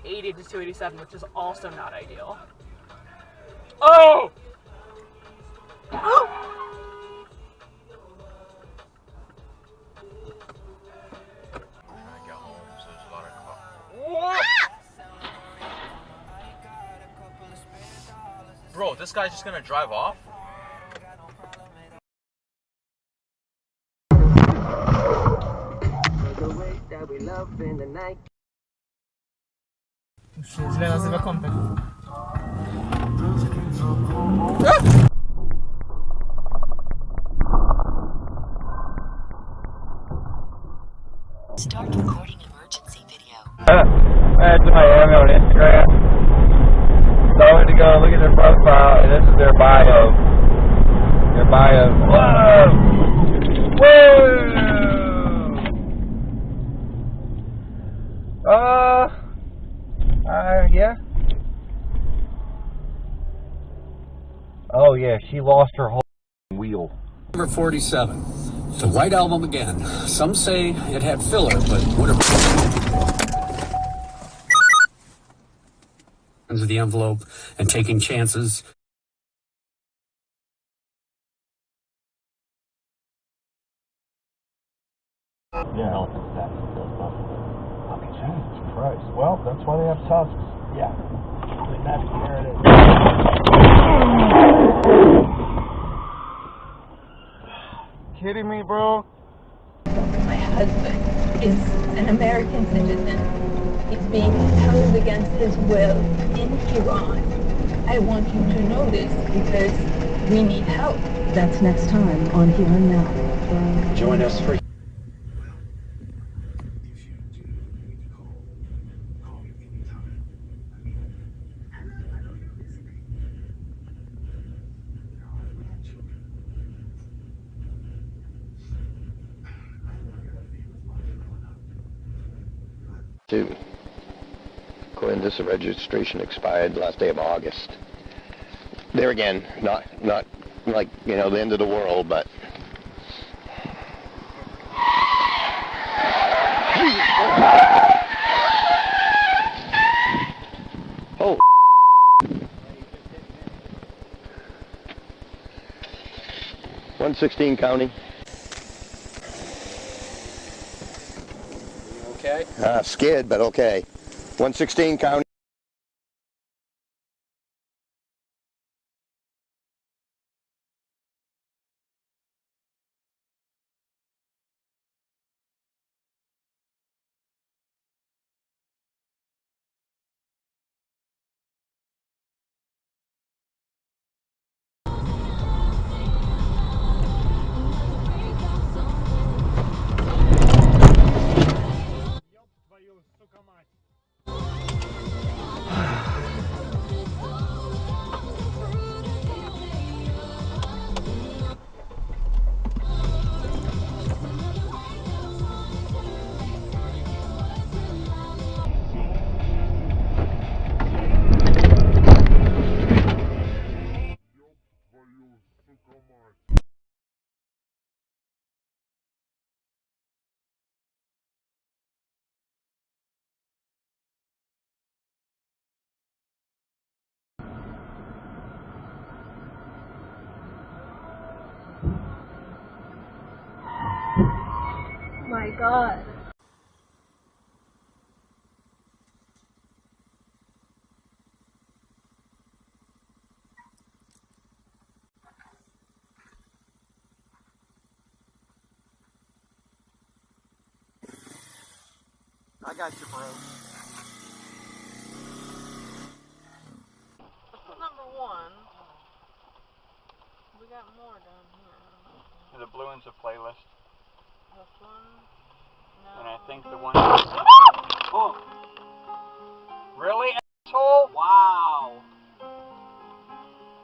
80 to 287, which is also not ideal. Oh! Bro, this guy's just gonna drive off? Źle nazywa kąpek. Start recording emergency video. That's Miami on Instagram. So I went to go look at their profile, and this is their bio. Their bio. Whoa! Whoa! Yeah. Oh yeah, she lost her whole wheel. Number 47. The White Album again. Some say it had filler, but whatever. Into the envelope and taking chances. Yeah. Jesus Christ. Well, that's why they have tusks. Yeah. There it is. Kidding me, bro? My husband is an American citizen. He's being held against his will in Iran. I want you to know this because we need help. That's next time on Here and Now. Join us for. According to this, the registration expired last day of August. There again, not like, you know, the end of the world, but oh, 116 county. Okay. Scared, but okay. 116 county. My God. I got you, bro. Number one. We got more down here. The blue one's a playlist. This one? No. And I think the one... Oh! Really, asshole? Wow!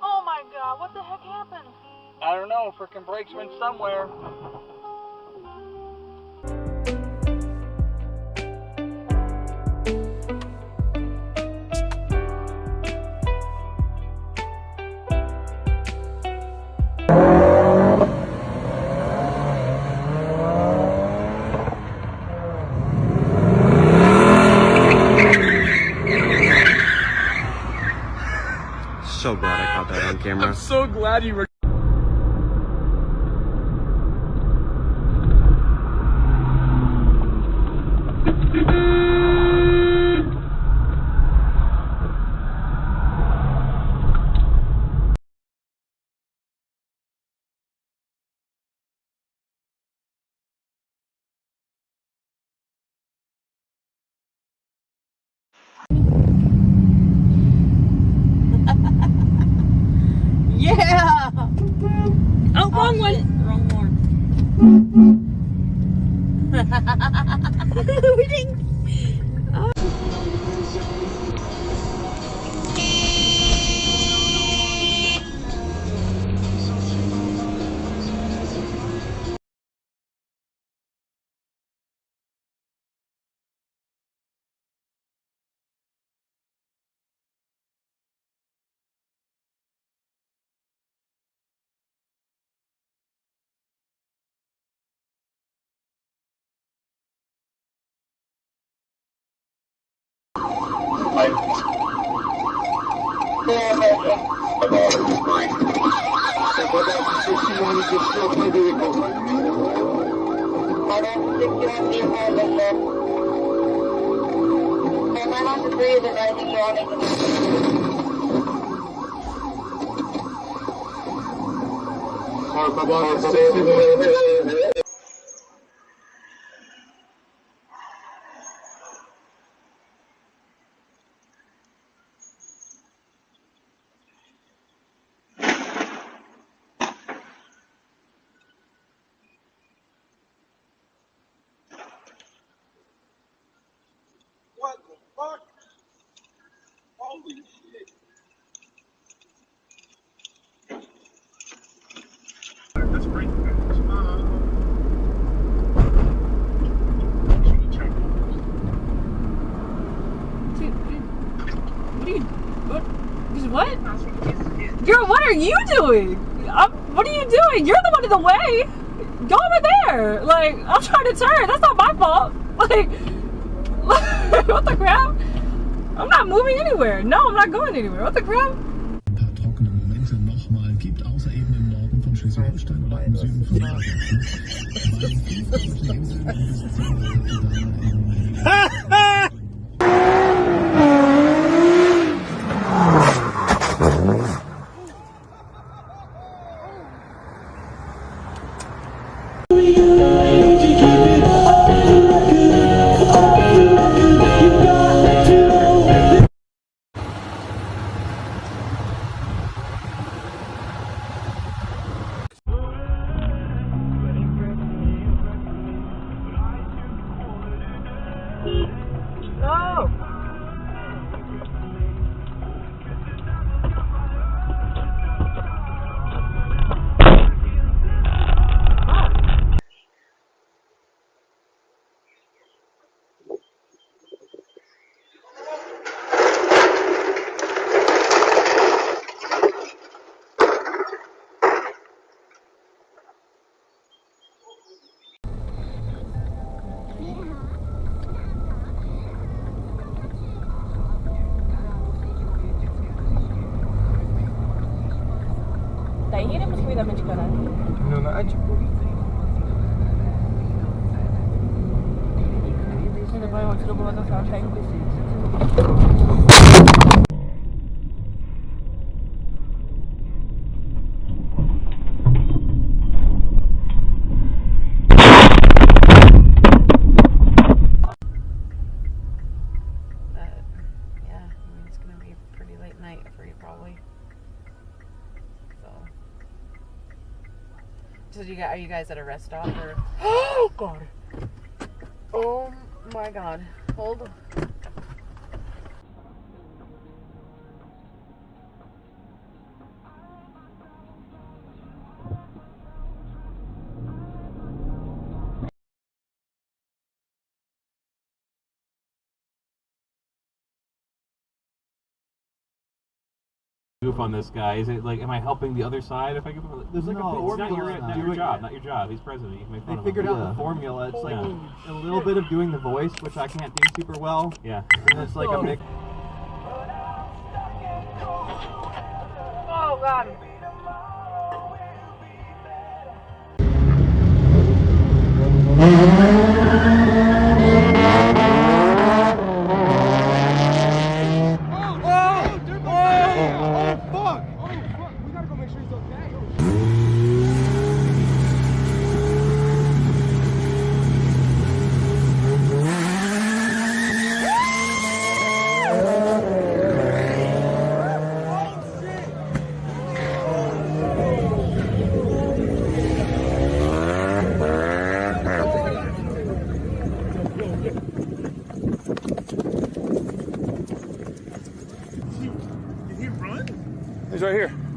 Oh my God, what the heck happened? I don't know, frickin' brakes went somewhere. so glad you were. Yeah! Oh, wrong one! Wrong one. We didn't. What the fuck? Holy shit. That's great. What? Girl, what are you doing? What are you doing? You're the one in the way. Go over there. Like, I'm trying to turn. That's not my fault. Like, what the crap? I'm not moving anywhere. No, I'm not going anywhere. What the crap? Ein paar trockene Momente nochmal gibt, außer eben im Norden von Schleswig-Holstein oder im Süden von Niedersachsen. Bei 5000 Inseln bis 10 da eben Daí iremos cuidadamente, caralho. Não, não, é tipo. Ainda vai onde eu vou dançar, tá indo. So are you guys at a rest stop or? Oh God! Oh my God! Hold on. Goof on this guy. Is it like, am I helping the other side if I give him? There's like a formula. It's not your job. Not your job. He's president. You can make fun of him. They figured out the formula. It's like a little bit of doing the voice, which I can't do super well. Yeah. And it's like a mix. Oh God. He's right here.